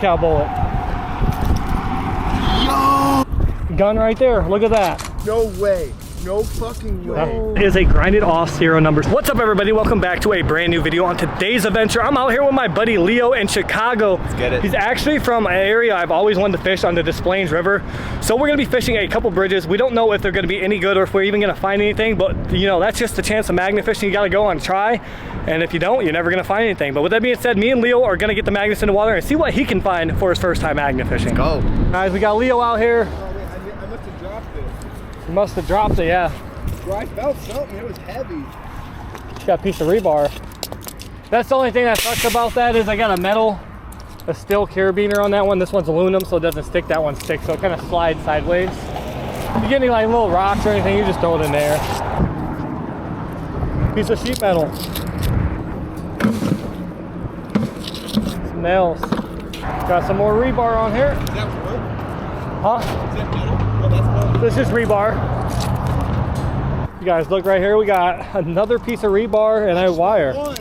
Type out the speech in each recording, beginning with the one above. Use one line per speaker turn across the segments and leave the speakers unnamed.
Cow bullet. Yo! Gun right there. Look at that.
No way. No fucking way.
That is a grinded off serial number. What's up, everybody? Welcome back to a brand new video. On today's adventure, I'm out here with my buddy Leo in Chicago.
Let's get it.
He's actually from an area I've always wanted to fish on the Des Plaines River. So we're gonna be fishing a couple bridges. We don't know if they're gonna be any good or if we're even gonna find anything, but you know, that's just the chance of magnet fishing. You gotta go on try. And if you don't, you're never gonna find anything. But with that being said, me and Leo are gonna get the magnets in the water and see what he can find for his first time magnet fishing.
Go.
Guys, we got Leo out here.
Oh, wait, I must have dropped it.
He must have dropped it, yeah.
I felt something, it was heavy.
Just got a piece of rebar. That's the only thing that sucks about that is I got a steel carabiner on that one. This one's aluminum, so it doesn't stick. That one sticks, so it kind of slides sideways. If you get any like little rocks or anything, you just throw it in there. Piece of sheet metal. Some nails. Got some more rebar on here.
Is that wood?
Huh?
Is that metal? Oh, that's metal.
This is rebar. You guys look right here, we got another piece of rebar and a wire. All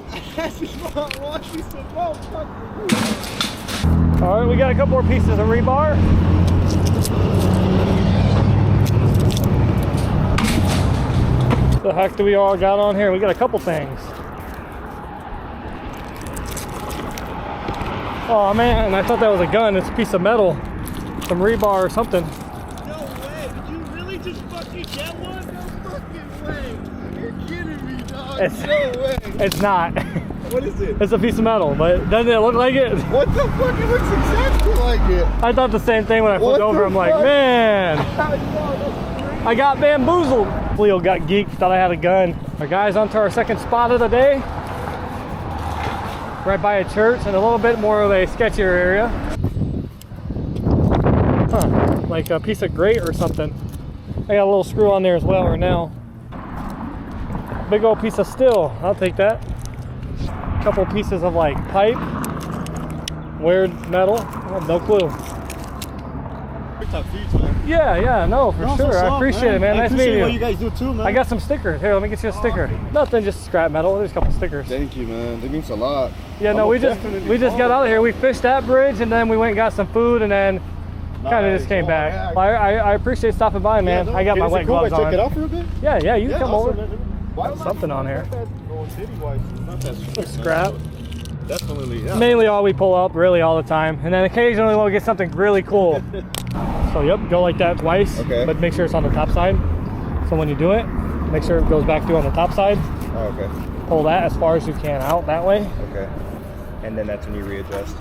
right, we got a couple more pieces of rebar. What the heck do we all got on here? We got a couple things. Oh man, I thought that was a gun. It's a piece of metal, some rebar or something.
No way, did you really just fucking get one? No fucking way. You're kidding me, dog. No way.
It's not.
What is it?
It's a piece of metal, but doesn't it look like it?
What the fuck? It looks exactly like it.
I thought the same thing when I flipped over. I'm like, man, I got bamboozled. Leo got geeked, thought I had a gun. All right, guys, on to our second spot of the day. Right by a church and a little bit more of a sketchier area. Huh, like a piece of grate or something. I got a little screw on there as well right now. Big old piece of steel, I'll take that. A couple pieces of like pipe. Weird metal, I have no clue. Yeah, no, for sure. I appreciate it, man. Nice meeting you.
What you guys do too, man.
I got some stickers. Here, let me get you a sticker. Nothing, just scrap metal. There's a couple stickers.
Thank you, man. That means a lot.
Yeah, no, we just got out of here. We fished that bridge and then we went and got some food and then kind of just came back.
Yeah.
I appreciate stopping by, man.
Yeah, no,
I got my wet gloves on.
Check it out for a bit?
Yeah, you can come
awesome,
over. Got something on here. Scrap.
Definitely, yeah.
Mainly all we pull up, really all the time. And then occasionally we'll get something really cool. So yep, go like that twice,
okay.
But make sure it's on the top side. So when you do it, make sure it goes back through on the top side.
Oh, okay.
Pull that as far as you can out that way.
Okay. And then that's when you readjust.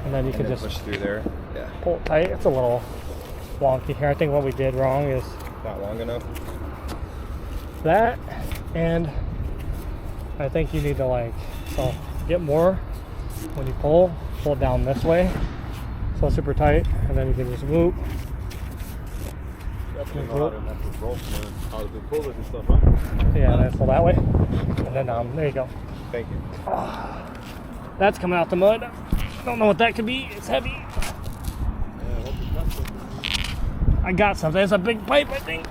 And then you can just
push through there. Yeah.
Pull it tight. It's a little wonky here. I think what we did wrong is
not long enough.
That, and I think you need to so get more when you pull it down this way. So it's super tight, and then you can just whoop. Yeah, then pull that way, and then there you go.
Thank you.
That's coming out the mud. Don't know what that could be. It's heavy. I got something. It's a big pipe, I think.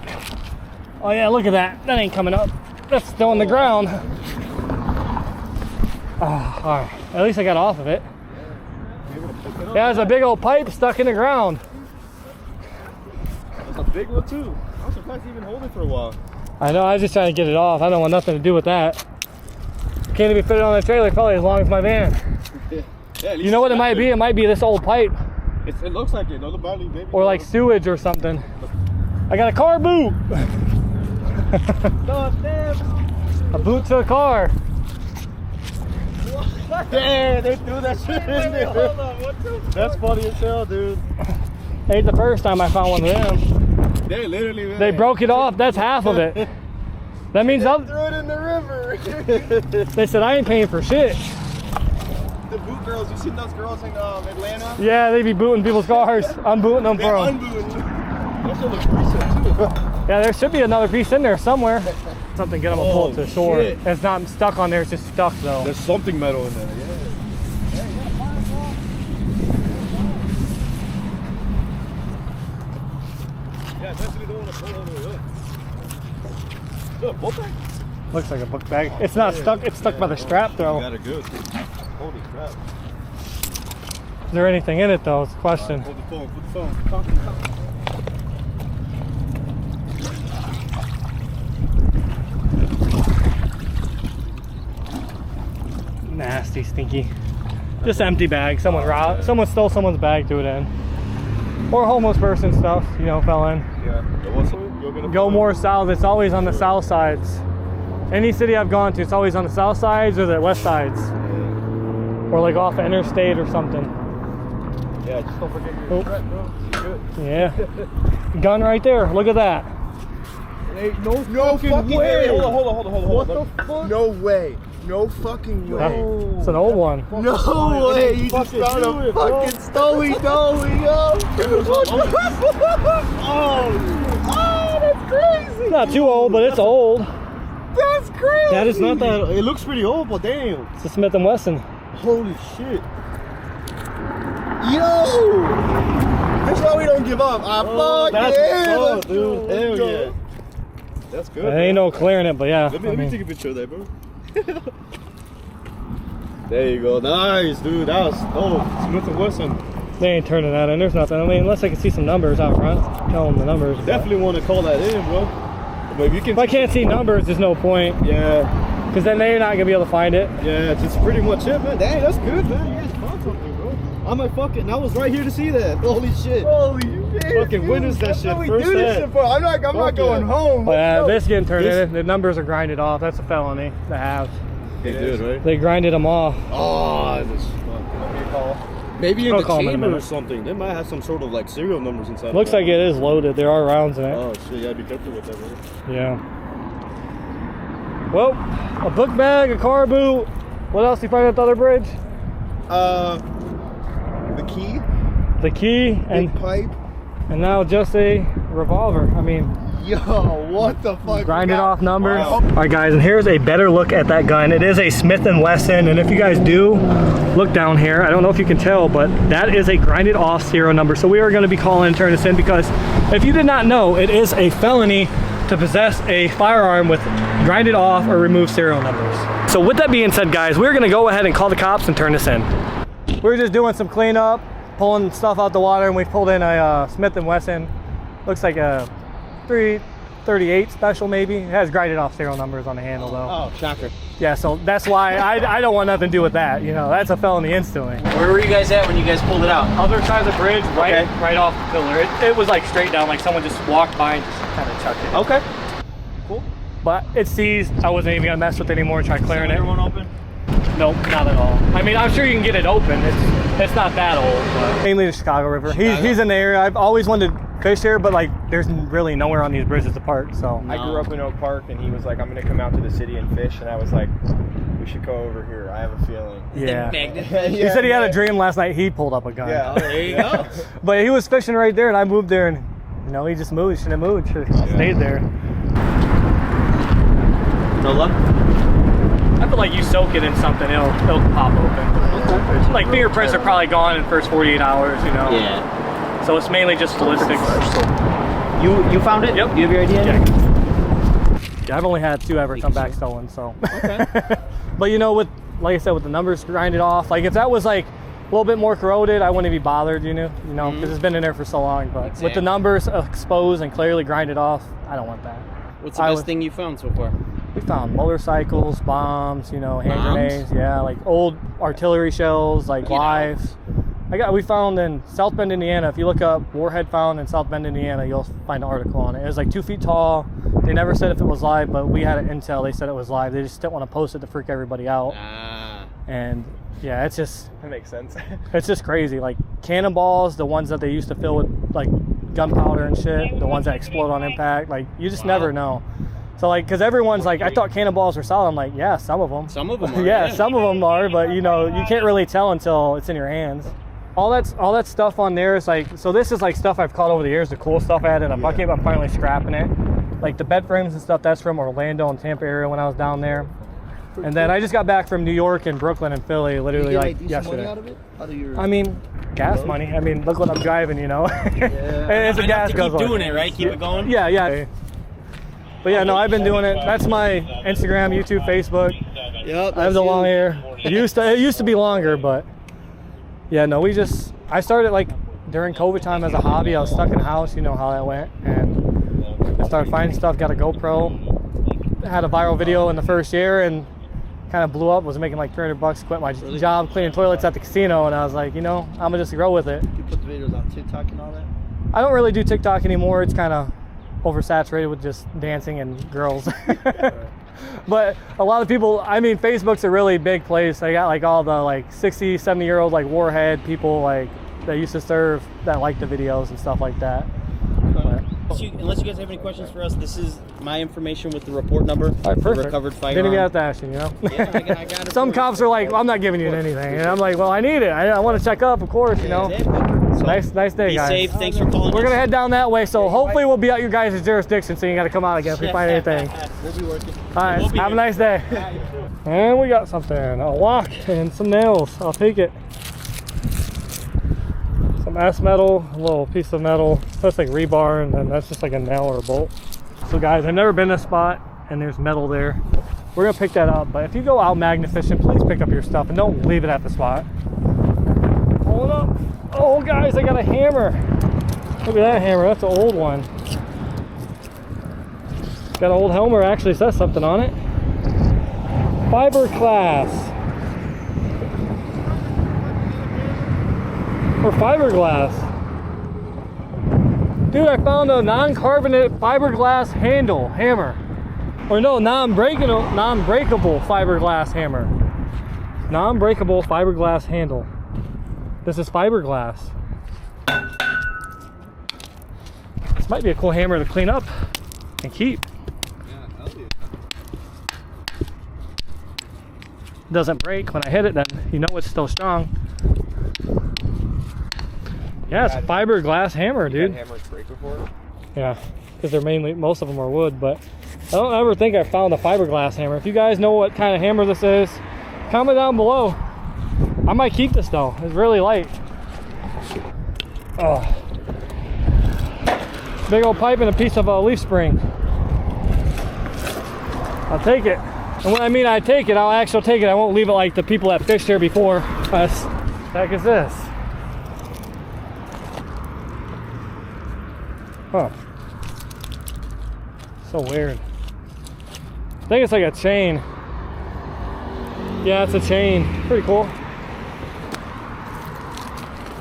Oh yeah, look at that. That ain't coming up. That's still on the ground. Oh, all right. At least I got off of it. Yeah, there's a big old pipe stuck in the ground.
That's a big one too. I'm surprised you even hold it for a while.
I know, I was just trying to get it off. I don't want nothing to do with that. Can't even fit it on the trailer probably as long as my van.
Yeah,
you know what it might be? It might be this old pipe.
It looks like it. Baby.
Or like sewage or something. I got a car boot. A boot to a car.
Yeah, they threw that shit in there. Hold on, that's funny as hell, dude.
Ain't the first time I found one of them.
They literally, man.
They broke it off. That's half of it. That means
they threw it in the river.
They said I ain't paying for shit.
The boot girls, you seen those girls in Atlanta?
Yeah, they be booting people's cars. I'm booting them for them.
That shit looks recent too.
Yeah, there should be another piece in there somewhere. Something get them to pull it to the shore.
Shit.
It's not stuck on there, it's just stuck though.
There's something metal in there, yeah. Yeah, definitely don't want to pull all the way up. Is that a book bag?
Looks like a book bag. It's not stuck, it's stuck by the strap though.
Got it good. Holy crap.
Is there anything in it though? It's a question.
Hold the phone. Put the phone. Come.
Nasty, stinky. Just empty bag. Someone stole someone's bag, threw it in. Or homeless person stuff, you know, fell in.
Yeah.
Go more south. It's always on the south sides. Any city I've gone to, it's always on the south sides or the west sides. Or like off the interstate or something.
Yeah, just don't forget your threat, bro. Good.
Yeah. Gun right there. Look at that.
Hey, no fucking way.
Hold on.
What the fuck? No way. No fucking way.
It's an old one.
No way. You just found a fucking stolen dolly, yo. Oh, that's crazy.
It's not too old, but it's old.
That's crazy.
That is not that. It looks pretty old, but damn.
It's a Smith & Wesson.
Holy shit.
Yo. That's why we don't give up.
That's
yeah.
what's up, dude. Hell yeah. That's good.
There ain't no clearing it, but yeah.
Let me take a picture of that, bro. There you go. Nice, dude. That was Smith & Wesson.
They ain't turning that in. There's nothing. I mean, unless I can see some numbers out front. Tell them the numbers.
Definitely want to call that in, bro. But if you can.
If I can't see numbers, there's no point.
Yeah.
Because then they're not gonna be able to find it.
Yeah, it's pretty much it, man. Dang, that's good, man. You guys found something, bro. I was right here to see that. Holy shit.
Holy shit.
Fucking witness that shit
We
first
do this
hand.
shit for. I'm not going home.
But yeah,
Let's go.
this getting turned in. The numbers are grinded off. That's a felony to have.
They did, right?
They grinded them off.
Oh, this maybe in
I'll
the
call 'em in a
chamber
minute.
or something. They might have some sort of like serial numbers inside.
Looks like it is loaded. There are rounds in it.
Oh shit, yeah, be careful with that, bro.
Yeah. Well, a book bag, a car boot. What else do you find at the other bridge?
The key,
The key
big pipe.
and now just a revolver. I mean,
Yo, what the fuck?
grinded off numbers.
Wow.
All right, guys, and here's a better look at that gun. It is a Smith & Wesson, and if you guys do look down here, I don't know if you can tell, but that is a grinded off serial number. So we are going to be calling and turning this in because if you did not know, it is a felony to possess a firearm with grinded off or removed serial numbers. So with that being said, guys, we're going to go ahead and call the cops and turn this in. We're just doing some cleanup, pulling stuff out the water, and we pulled in a Smith & Wesson. Looks like a 338 special maybe. It has grinded off serial numbers on the handle though.
Oh, shocker.
Yeah, so that's why I don't want nothing to do with that. You know, that's a felony instantly.
Where were you guys at when you guys pulled it out?
Other side of the bridge, right off the pillar. It was like straight down, like someone just walked by and just kind of chucked it.
Okay.
But it's seized. I wasn't even gonna mess with it anymore. Try clearing it.
Everyone open?
Nope, not at all. I mean, I'm sure you can get it open. It's not that old, but mainly the Chicago River. He's in the area. I've always wanted to fish here, but like there's really nowhere on these bridges to park. So
I grew up in Oak Park, and he was like, I'm going to come out to the city and fish, and I was like, we should go over here. I have a feeling.
yeah.
Magnet.
He said he had a dream last night. He pulled up a gun.
Yeah.
There you go.
But he was fishing right there, and I moved there, and you know he just moved. Shouldn't have moved. Should have stayed there.
No luck?
I feel like you soak it in something, it'll pop open.
Okay.
Like fingerprints are probably gone in the first 48 hours, you know.
Yeah.
So it's mainly just ballistics.
You found it?
Yep.
Do you have your ID?
Yeah. I've only had 2 ever come back stolen, so.
Okay.
But you know, with like I said, with the numbers grinded off, like if that was like a little bit more corroded, I wouldn't be bothered, you know, because it's been in there for so long. But with the numbers exposed and clearly grinded off, I don't want that.
What's the best thing you found so far?
We found motorcycles, bombs, you know, hand
Bombs?
grenades, yeah, like old artillery shells, like lives. We found in South Bend, Indiana. If you look up Warhead found in South Bend, Indiana, you'll find an article on it. It was like 2 feet tall. They never said if it was live, but we had an intel. They said it was live. They just didn't want to post it to freak everybody out. And yeah, it's just
That makes sense.
it's just crazy. Like cannonballs, the ones that they used to fill with like gunpowder and shit, the ones that explode on impact. Like you just never know. So like, cause everyone's like, I thought cannonballs were solid. I'm like, yeah, some of them.
Some of them are.
Yeah, some of them are, but you know, you can't really tell until it's in your hands. All that stuff on there is like, so this is like stuff I've caught over the years, the cool stuff I had in a bucket, but I'm finally scrapping it. Like the bed frames and stuff, that's from Orlando and Tampa area when I was down there. And then I just got back from New York and Brooklyn and Philly literally like yesterday.
Money out of it? Out of your...
I mean, gas money. I mean, look what I'm driving, you know. It's a gas
Keep
guzzler.
doing it, right? Keep it going?
Yeah. But yeah, no, I've been doing it. That's my Instagram, YouTube, Facebook.
Yep,
I have the long hair. It used to be longer, but Yeah, no, I started like during COVID time as a hobby. I was stuck in the house, you know how that went, and I started finding stuff, got a GoPro, had a viral video in the first year, and kind of blew up. Was making like $300, quit my job cleaning toilets at the casino, and I was like, you know, I'm gonna just grow with it.
You put the videos on TikTok and all that?
I don't really do TikTok anymore. It's kind of oversaturated with just dancing and girls. But a lot of people, I mean, Facebook's a really big place. I got like all the like 60, 70-year-old like warhead people like that used to serve that like the videos and stuff like that. But,
Unless you guys have any questions for us, this is my information with the report number.
all right, perfect.
The recovered firearm.
Didn't even have to ask you, you know?
Yeah, I got it.
Some cops are like, well, I'm not giving you anything. And I'm like, well, I need it. I want to check up, of course, you know?
So,
Nice day,
be
guys.
safe. Thanks for calling
We're
us.
going to head down that way, so hopefully we'll be at your guys' jurisdiction, so you got to come out again if we find anything.
We'll be working.
All right,
We'll be
have a
here.
nice day. And we got something, a lock and some nails. I'll take it. Some S-metal, a little piece of metal. That's like rebar, and then that's just like a nail or a bolt. So guys, I've never been to this spot, and there's metal there. We're gonna pick that up, but if you go out magnet fishing, please pick up your stuff and don't leave it at the spot. Pull it up. Oh guys, I got a hammer. Look at that hammer, that's an old one. Got an old helmet, actually says something on it. Fiberglass. Or fiberglass. Dude, I found a non-carbonate fiberglass hammer. Or no, non-breakable fiberglass hammer. Non-breakable fiberglass handle. This is fiberglass. This might be a cool hammer to clean up and keep. Doesn't break when I hit it, then you know it's still strong. Yeah, it's a fiberglass hammer, dude.
That hammers break before?
Yeah, because most of them are wood, but I don't ever think I found a fiberglass hammer. If you guys know what kind of hammer this is, comment down below. I might keep this though, it's really light. Oh. Big old pipe and a piece of leaf spring. I'll take it. And when I mean I take it, I'll actually take it. I won't leave it like the people that fished here before us. What the heck is this? Huh. So weird. I think it's like a chain. Yeah, it's a chain. Pretty cool.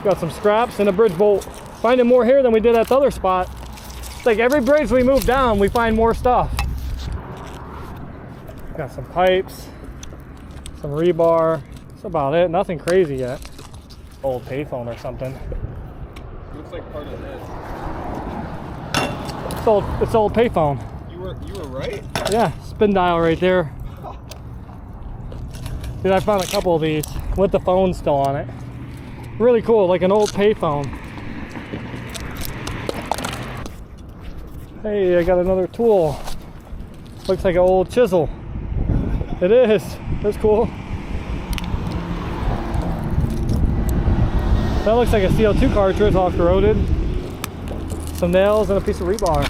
Got some scraps and a bridge bolt. Finding more here than we did at the other spot. It's like every bridge we move down, we find more stuff. Got some pipes, some rebar. That's about it. Nothing crazy yet. Old payphone or something.
Looks like part of this.
It's old payphone.
You were right.
Yeah, spin dial right there. Dude, I found a couple of these with the phone still on it. Really cool, like an old payphone. Hey, I got another tool. Looks like an old chisel. It is. That's cool. That looks like a CO2 cartridge off-roaded. Some nails and a piece of rebar.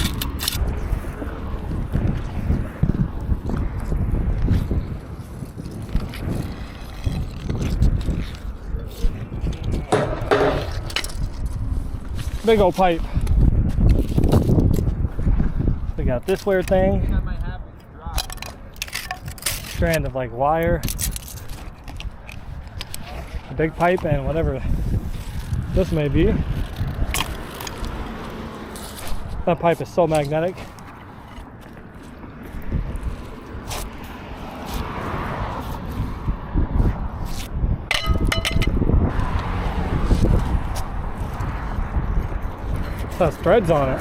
Big old pipe. We got this weird thing. Strand of like wire. A big pipe and whatever this may be. That pipe is so magnetic. It has threads on it.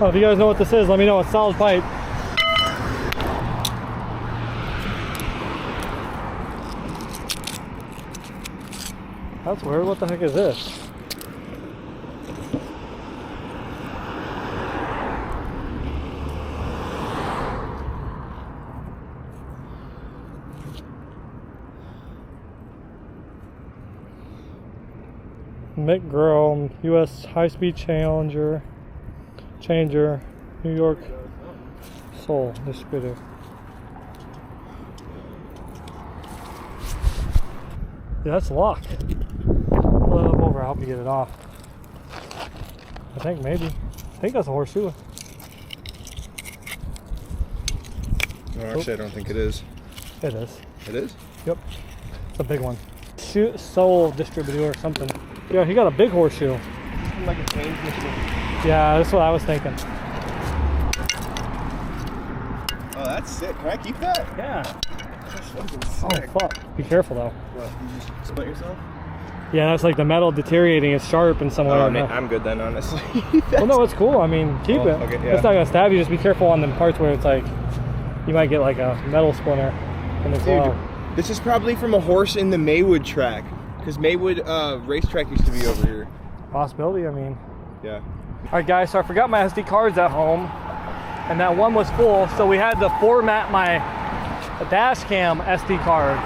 Oh, if you guys know what this is, let me know. It's solid pipe. That's weird. What the heck is this? Mick Grill, U.S. High-Speed Changer, New York, Seoul distributor. Yeah, that's locked. Pull it up over, I'll help you get it off. I think maybe. I think that's a horseshoe.
No, actually, I don't think it is.
It is.
It is?
Yep. It's a big one. Shoot Soul distributor or something. Yeah, he got a big horseshoe.
Like a change machine.
Yeah, that's what I was thinking.
Oh, that's sick. Can I keep that?
Yeah.
That's fucking
Oh,
sick.
fuck. Be careful though.
What, you just split yourself?
Yeah, that's like the metal deteriorating. It's sharp in some way.
Oh, man, I'm good then, honestly.
Well, no, it's cool. I mean, keep it.
Okay, yeah.
It's not gonna stab you. Just be careful on the parts where it's like you might get like a metal splinter in the claw.
Dude, this is probably from a horse in the Maywood track, because Maywood racetrack used to be over here.
Possibility. I mean.
Yeah.
All right, guys. So I forgot my SD cards at home, and that one was full. So we had to format my dash cam SD card.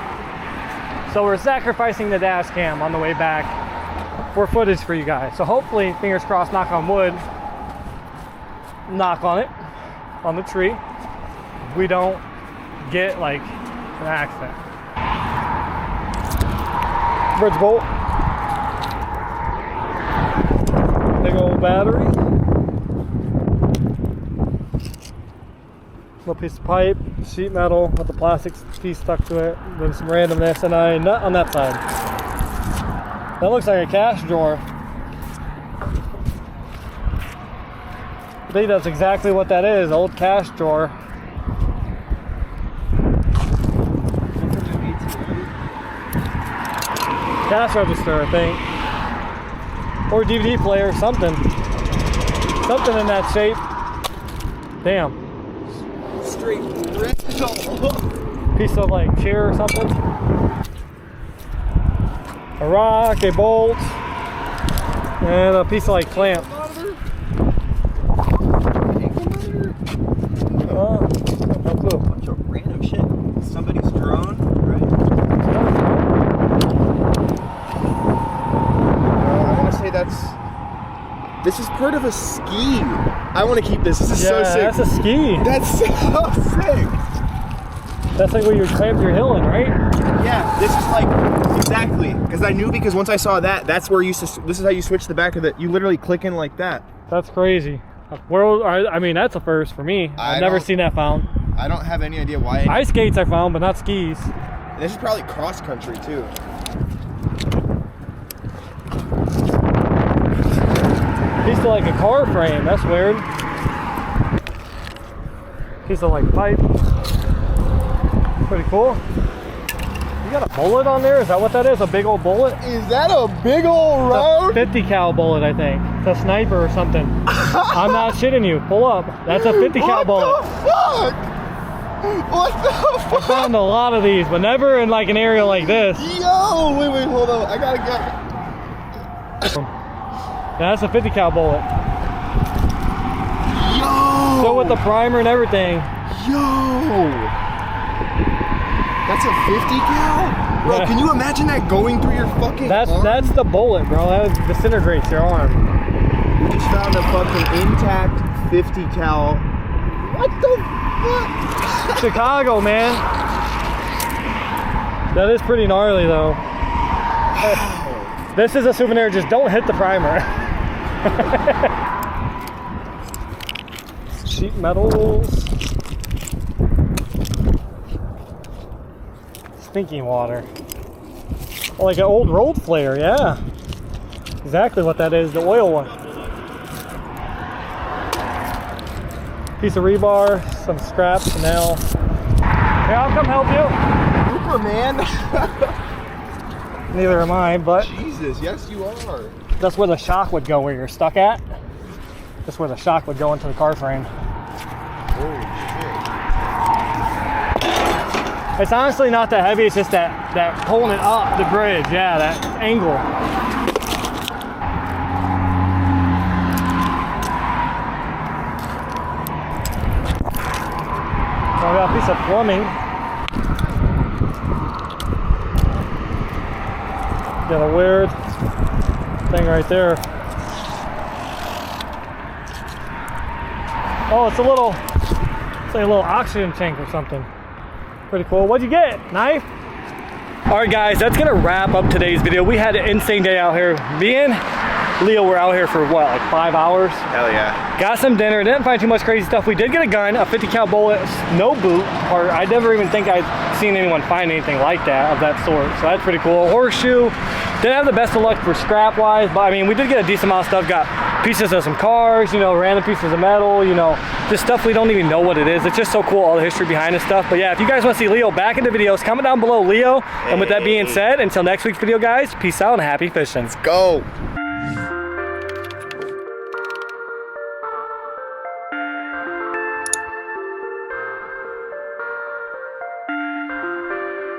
So we're sacrificing the dash cam on the way back for footage for you guys. So hopefully, fingers crossed, knock on wood, knock on it, on the tree, we don't get like an accident. Bridge bolt. Big old battery. Little piece of pipe, sheet metal with the plastic piece stuck to it, then some randomness, and a nut on that side. That looks like a cash drawer. I think that's exactly what that is, old cash drawer. Cash register, I think. Or DVD player, something. Something in that shape. Damn.
Straight rental.
Piece of like chair or something. A rock, a bolt, and a piece of like clamp. No clue.
Bunch of random shit. Somebody's drone, right? I want to say this is part of a ski. I want to keep this. This is so sick.
That's a ski.
That's so sick.
That's like where you clamp your hill in, right?
Yeah, this is like, exactly. Because I knew, because once I saw that, that's where you used to, this is how you switch the back of it. You literally click in like that.
That's crazy. I mean, that's a first for me. I've never seen that found.
I don't have any idea why.
Ice skates I found, but not skis.
This is probably cross country too.
Piece of like a car frame, that's weird. Piece of like pipe. Pretty cool. You got a bullet on there? Is that what that is? A big old bullet?
Is that a big old round?
50 cal bullet, I think. It's a sniper or something. I'm not shitting you. Pull up. That's a 50 cal bullet.
What the fuck? What the
I
fuck?
found a lot of these, but never in like an area like this.
Yo, wait, hold on. I gotta get.
Yeah, that's a 50 cal bullet.
Yo.
Still with the primer and everything.
Yo. That's a 50 cal? Bro,
Yeah.
can you imagine that going through your fucking arm?
That's the bullet, bro. That disintegrates your arm.
We just found a fucking intact 50 cal. What the fuck?
Chicago, man. That is pretty gnarly, though. This is a souvenir. Just don't hit the primer. Sheet metals. Stinking water. Oh, like an old road flare, yeah. Exactly what that is, the oil one. Piece of rebar, some scraps, a nail. Here, I'll come help you.
Super, man.
Neither am I, but
Jesus, yes you are.
that's where the shock would go, where you're stuck at. That's where the shock would go into the car frame.
Holy shit.
It's honestly not that heavy, it's just that pulling it up the bridge, yeah, that angle. So I got a piece of plumbing. Got a weird thing right there. Oh, it's like a little oxygen tank or something. Pretty cool. What'd you get? Knife? All right, guys, that's gonna wrap up today's video. We had an insane day out here. Me and Leo were out here for what, like 5 hours?
Hell yeah.
Got some dinner, didn't find too much crazy stuff. We did get a gun, a 50 cal bullet, no boot part. I never even think I'd seen anyone find anything like that, of that sort. So that's pretty cool. Horseshoe, didn't have the best of luck for scrap wise, but I mean, we did get a decent amount of stuff. Got pieces of some cars, you know, random pieces of metal, you know, just stuff we don't even know what it is. It's just so cool, all the history behind this stuff. But yeah, if you guys want to see Leo back in the videos, comment down below, Leo. And with that being said, until next week's video, guys, peace out and happy fishing.
Go.